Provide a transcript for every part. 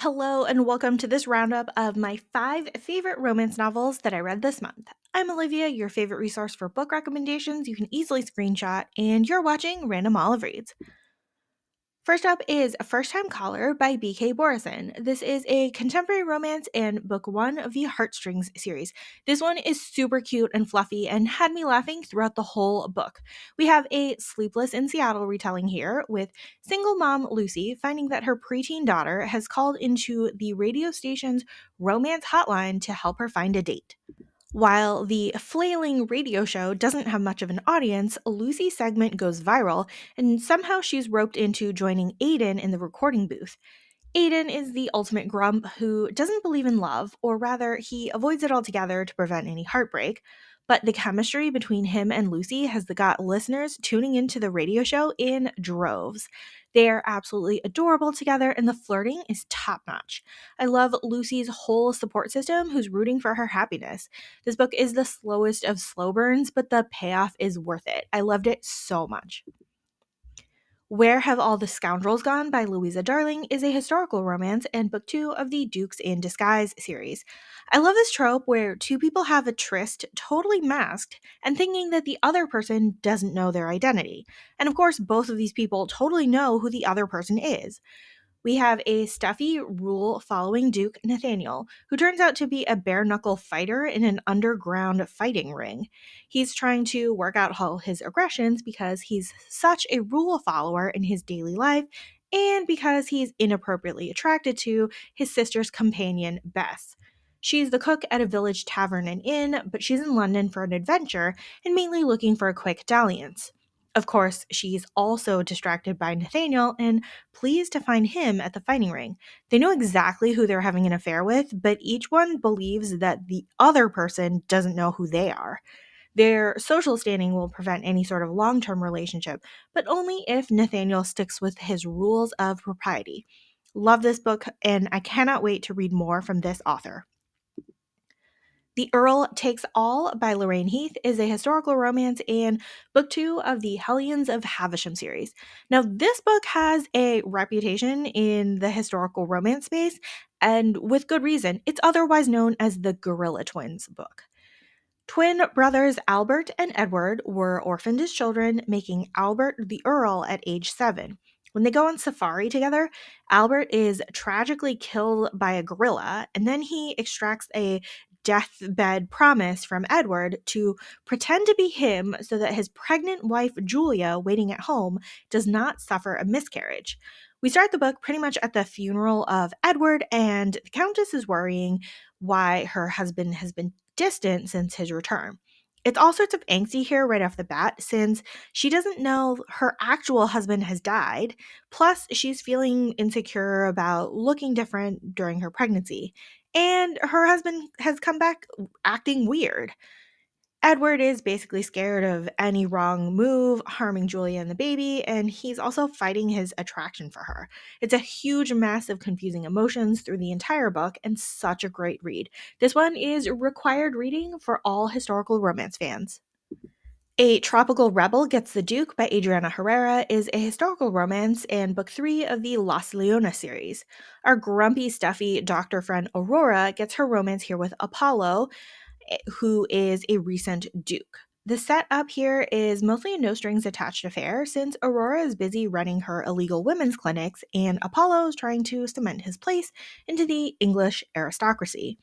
Hello, and welcome to this roundup of my 5 favorite romance novels that I read this month. I'm Olivia, your favorite resource for book recommendations you can easily screenshot, and you're watching Random Olive Reads. First up is A First Time Caller by B.K. Borison. This is a contemporary romance and book one of the Heartstrings series. This one is super cute and fluffy and had me laughing throughout the whole book. We have a Sleepless in Seattle retelling here with single mom Lucy finding that her preteen daughter has called into the radio station's romance hotline to help her find a date. While the flailing radio show doesn't have much of an audience, Lucy's segment goes viral, and somehow she's roped into joining Aiden in the recording booth. Aiden is the ultimate grump who doesn't believe in love, or rather, he avoids it altogether to prevent any heartbreak. But the chemistry between him and Lucy has got listeners tuning into the radio show in droves. They are absolutely adorable together, and the flirting is top notch. I love Lucy's whole support system who's rooting for her happiness. This book is the slowest of slow burns, but the payoff is worth it. I loved it so much. Where Have All the Scoundrels Gone by Louisa Darling is a historical romance and book two of the Dukes in Disguise series. I love this trope where two people have a tryst totally masked and thinking that the other person doesn't know their identity. And of course, both of these people totally know who the other person is. We have a stuffy, rule following Duke, Nathaniel, who turns out to be a bare knuckle fighter in an underground fighting ring. He's trying to work out all his aggressions because he's such a rule follower in his daily life and because he's inappropriately attracted to his sister's companion, Bess. She's the cook at a village tavern and inn, but she's in London for an adventure and mainly looking for a quick dalliance. Of course, she's also distracted by Nathaniel and pleased to find him at the fighting ring. They know exactly who they're having an affair with, but each one believes that the other person doesn't know who they are. Their social standing will prevent any sort of long term relationship, but only if Nathaniel sticks with his rules of propriety. Love this book, and I cannot wait to read more from this author. The Earl Takes All by Lorraine Heath is a historical romance and book two of the Hellions of Havisham series. Now, this book has a reputation in the historical romance space, and with good reason. It's otherwise known as the Gorilla Twins book. Twin brothers Albert and Edward were orphaned as children, making Albert the Earl at age 7. When they go on safari together, Albert is tragically killed by a gorilla, and then he extracts a deathbed promise from Edward to pretend to be him so that his pregnant wife Julia, waiting at home, does not suffer a miscarriage. We start the book pretty much at the funeral of Edward, and the Countess is worrying why her husband has been distant since his return. It's all sorts of angsty here right off the bat since she doesn't know her actual husband has died. Plus, she's feeling insecure about looking different during her pregnancy. And her husband has come back acting weird. Edward is basically scared of any wrong move harming Julia and the baby, and he's also fighting his attraction for her. It's a huge mess of confusing emotions through the entire book, and such a great read. This one is required reading for all historical romance fans. A Tropical Rebel Gets the Duke by Adriana Herrera is a historical romance and book three of the Las Leonas series. Our grumpy, stuffy doctor friend Aurora gets her romance here with Apollo, who is a recent duke. The setup here is mostly a no strings attached affair since Aurora is busy running her illegal women's clinics and Apollo is trying to cement his place into the English aristocracy.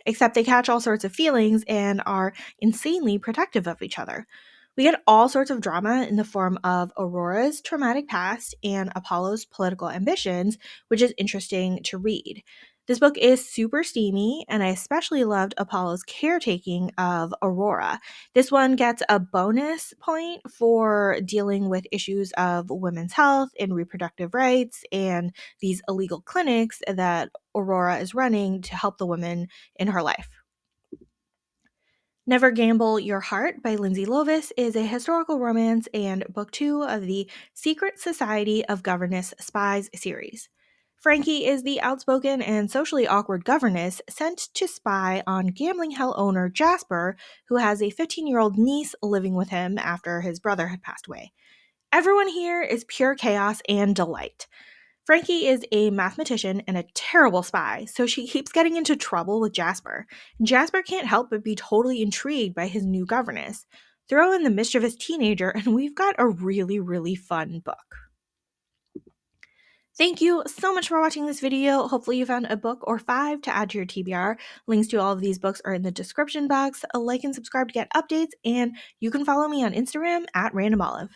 Except they catch all sorts of feelings and are insanely protective of each other. We get all sorts of drama in the form of Aurora's traumatic past and Apollo's political ambitions, which is interesting to read. This book is super steamy, and I especially loved Apollo's caretaking of Aurora. This one gets a bonus point for dealing with issues of women's health and reproductive rights and these illegal clinics that Aurora is running to help the women in her life. Never Gamble Your Heart by Lindsay Lovis is a historical romance and book two of the Secret Society of Governess Spies series. Frankie is the outspoken and socially awkward governess sent to spy on gambling hell owner Jasper, who has a 15-year-old niece living with him after his brother had passed away. Everyone here is pure chaos and delight. Frankie is a mathematician and a terrible spy, so she keeps getting into trouble with Jasper. Jasper can't help but be totally intrigued by his new governess. Throw in the mischievous teenager, and we've got a really, really fun book. Thank you so much for watching this video. Hopefully you found a book or 5 to add to your TBR. Links to all of these books are in the description box. A like and subscribe to get updates, and you can follow me on Instagram at randomolive.